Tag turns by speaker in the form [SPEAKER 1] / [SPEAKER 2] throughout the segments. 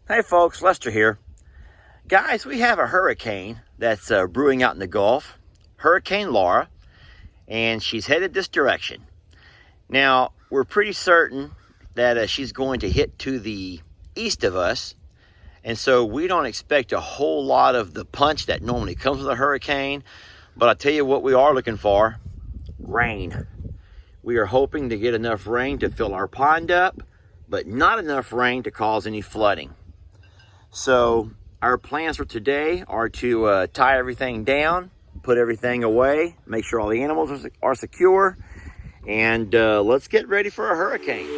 [SPEAKER 1] Hey folks, Lester here. Guys, we have a hurricane that's brewing out in the Gulf, Hurricane Laura, and she's headed this direction. Now, we're pretty certain that she's going to hit to the east of us, and so we don't expect a whole lot of the punch that normally comes with a hurricane, but I'll tell you what we are looking for: rain. We are hoping to get enough rain to fill our pond up, but not enough rain to cause any flooding. So our plans for today are to tie everything down, put everything away, make sure all the animals are secure, and let's get ready for a hurricane.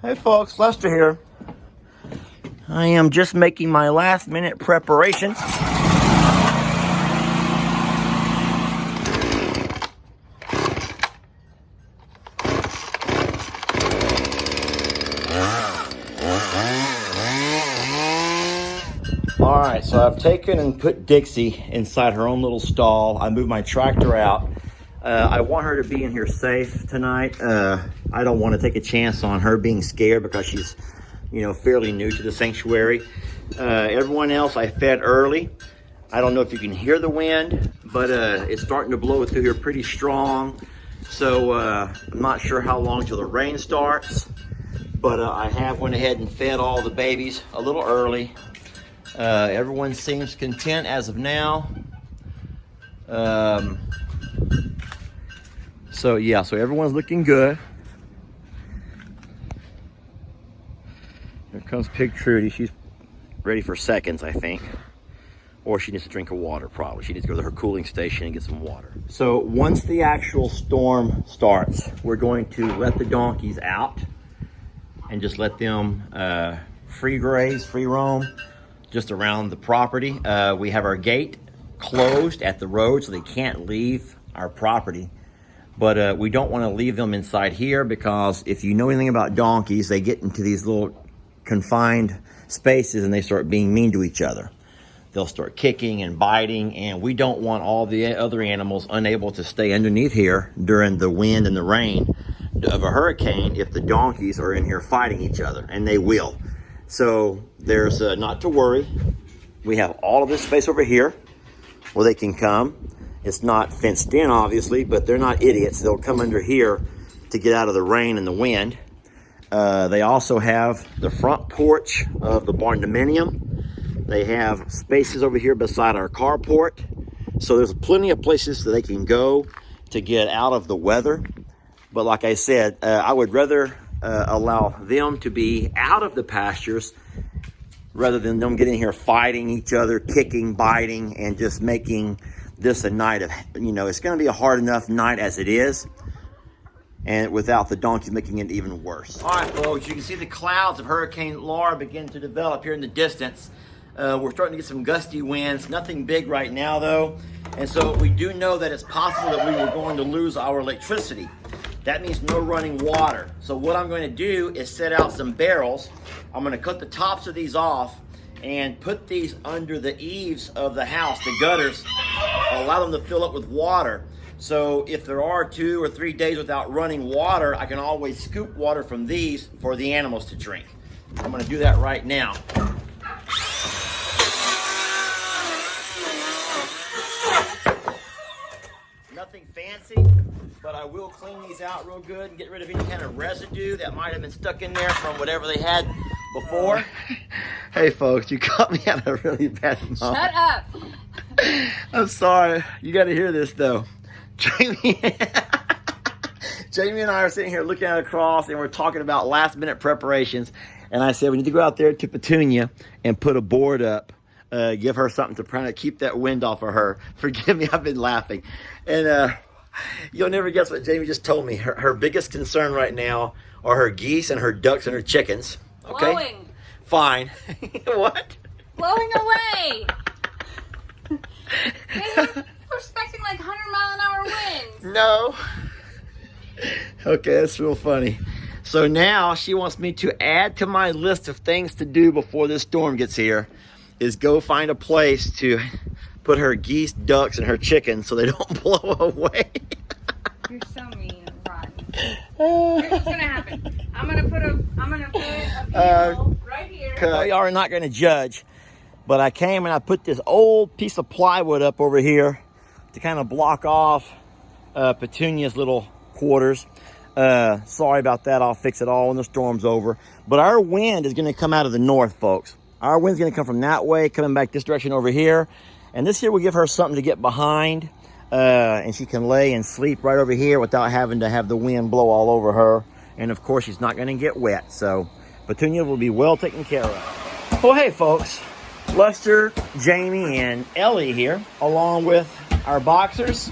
[SPEAKER 1] Hey folks, Lester here. I am just making my last minute preparations. Alright, so I've taken and put Dixie inside her own little stall. I moved my tractor out. I want her to be in here safe tonight. I don't want to take a chance on her being scared because she's, fairly new to the sanctuary. Everyone else I fed early. I don't know if you can hear the wind, but it's starting to blow through here pretty strong. So I'm not sure how long till the rain starts, but I have went ahead and fed all the babies a little early. Everyone seems content as of now. So everyone's looking good. Here comes Pig Trudy. She's ready for seconds, I think. Or she needs a drink of water, probably. She needs to go to her cooling station and get some water. So once the actual storm starts, we're going to let the donkeys out and just let them free graze, free roam just around the property. We have our gate closed at the road so they can't leave our property. But we don't want to leave them inside here because if you know anything about donkeys, they get into these little confined spaces and they start being mean to each other. They'll start kicking and biting, and we don't want all the other animals unable to stay underneath here during the wind and the rain of a hurricane if the donkeys are in here fighting each other, and they will. So there's not to worry. We have all of this space over here where they can come. It's not fenced in, obviously, but they're not idiots. They'll come under here to get out of the rain and the wind. They also have the front porch of the barn dominium. They have spaces over here beside our carport. So there's plenty of places that they can go to get out of the weather. But like I said, I would rather allow them to be out of the pastures rather than them getting here fighting each other, kicking, biting, and just making this a night of, it's going to be a hard enough night as it is, and without the donkeys making it even worse. All right, folks, you can see the clouds of Hurricane Laura begin to develop here in the distance. We're starting to get some gusty winds, nothing big right now though, and so we do know that it's possible that we were going to lose our electricity. That means no running water. So what I'm going to do is set out some barrels. I'm going to cut the tops of these off and put these under the eaves of the house, the gutters, allow them to fill up with water. So if there are 2 or 3 days without running water, I can always scoop water from these for the animals to drink. I'm going to do that right now. Nothing fancy, but I will clean these out real good and get rid of any kind of residue that might have been stuck in there from whatever they had before. Hey folks, you caught me at a really bad moment.
[SPEAKER 2] Shut up.
[SPEAKER 1] I'm sorry. You got to hear this though. Jamie and I are sitting here looking at across and we're talking about last minute preparations. And I said, we need to go out there to Petunia and put a board up. Give her something to kind of keep that wind off of her. Forgive me, I've been laughing. And you'll never guess what Jamie just told me. Her biggest concern right now are her geese and her ducks and her chickens. Okay?
[SPEAKER 2] Blowing.
[SPEAKER 1] Fine. What?
[SPEAKER 2] Blowing away. We're expecting like 100-mile-an-hour winds.
[SPEAKER 1] No. Okay, that's real funny. So now she wants me to add to my list of things to do before this storm gets here is go find a place to put her geese, ducks, and her chickens so they don't blow away.
[SPEAKER 2] You're so mean and rotten. Here's what's gonna happen. I'm gonna put a panel right here.
[SPEAKER 1] Well, y'all are not going to judge, but I came and I put this old piece of plywood up over here to kind of block off Petunia's little quarters. Sorry about that. I'll fix it all when the storm's over. But our wind is going to come out of the north, folks. Our wind's going to come from that way, coming back this direction over here. And this here will give her something to get behind. And she can lay and sleep right over here without having to have the wind blow all over her. And of course, she's not going to get wet. So Petunia will be well taken care of. Well, hey, folks. Lester, Jamie, and Ellie here, along with our boxers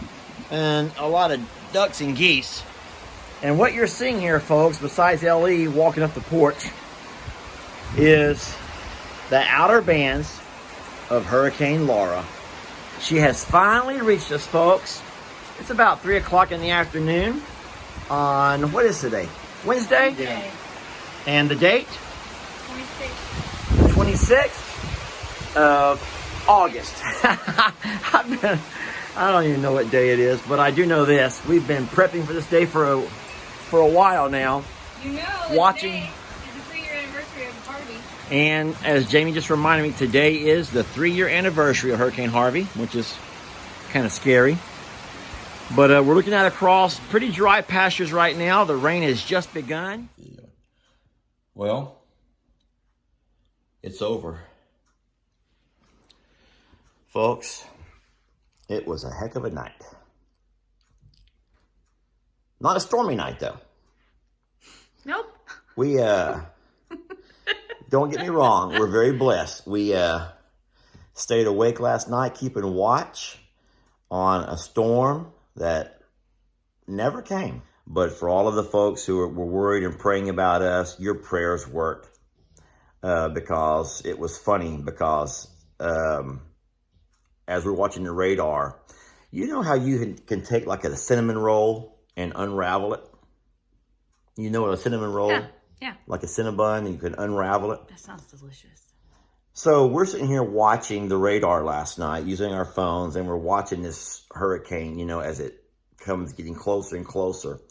[SPEAKER 1] and a lot of ducks and geese. And what you're seeing here, folks, besides Ellie walking up the porch, is the outer bands of Hurricane Laura. She has finally reached us, folks. It's about 3 o'clock in the afternoon on, what is today? Wednesday?
[SPEAKER 2] Yeah.
[SPEAKER 1] And the date?
[SPEAKER 2] 26.
[SPEAKER 1] 26th of August. I don't even know what day it is, but I do know this. We've been prepping for this day for a while now.
[SPEAKER 2] You know,
[SPEAKER 1] watching.
[SPEAKER 2] Today is the 3-year anniversary of Harvey.
[SPEAKER 1] And as Jamie just reminded me, today is the 3-year anniversary of Hurricane Harvey, which is kind of scary. But we're looking at across pretty dry pastures right now. The rain has just begun. Well, it's over. Folks, it was a heck of a night. Not a stormy night, though.
[SPEAKER 2] Nope.
[SPEAKER 1] We, don't get me wrong, we're very blessed. We stayed awake last night keeping watch on a storm that never came. But for all of the folks who were worried and praying about us, your prayers worked. Because it was funny, because as we're watching the radar, you know how you can take like a cinnamon roll and unravel it? You know what a cinnamon roll?
[SPEAKER 2] Yeah.
[SPEAKER 1] Like a Cinnabon, and you can unravel it.
[SPEAKER 2] That sounds delicious.
[SPEAKER 1] So we're sitting here watching the radar last night using our phones, and we're watching this hurricane, you know, as it comes getting closer and closer.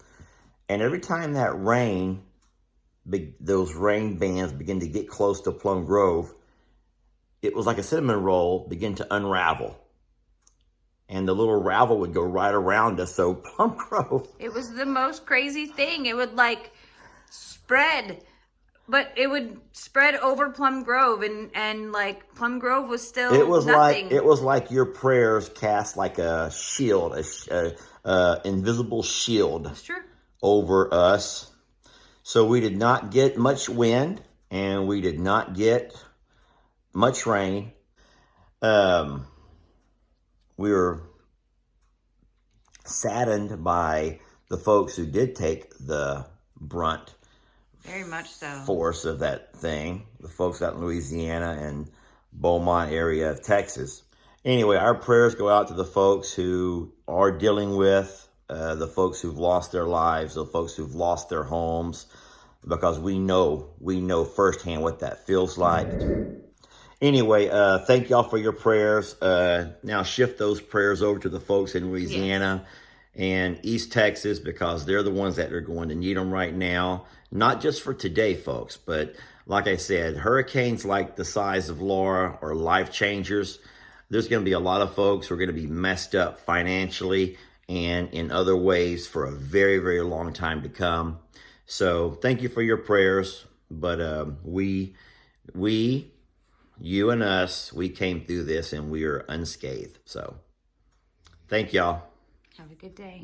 [SPEAKER 1] And every time that rain, those rain bands begin to get close to Plum Grove, it was like a cinnamon roll begin to unravel. And the little ravel would go right around us. So Plum Grove.
[SPEAKER 2] It was the most crazy thing. It would like spread, but it would spread over Plum Grove, and like Plum Grove was still nothing.
[SPEAKER 1] It was like your prayers cast like a shield, a invisible shield.
[SPEAKER 2] That's true.
[SPEAKER 1] Over us. So we did not get much wind, and we did not get much rain. We were saddened by the folks who did take the brunt.
[SPEAKER 2] Very much so.
[SPEAKER 1] Force of that thing. The folks out in Louisiana and Beaumont area of Texas. Anyway, our prayers go out to the folks who are dealing with the folks who've lost their lives, the folks who've lost their homes, because we know firsthand what that feels like. Anyway, thank y'all for your prayers. Now shift those prayers over to the folks in Louisiana and East Texas, because they're the ones that are going to need them right now. Not just for today, folks, but like I said, hurricanes like the size of Laura are life changers. There's going to be a lot of folks who are going to be messed up financially and in other ways for a very, very long time to come. So thank you for your prayers. But you and us, we came through this and we are unscathed. So thank y'all.
[SPEAKER 2] Have a good day.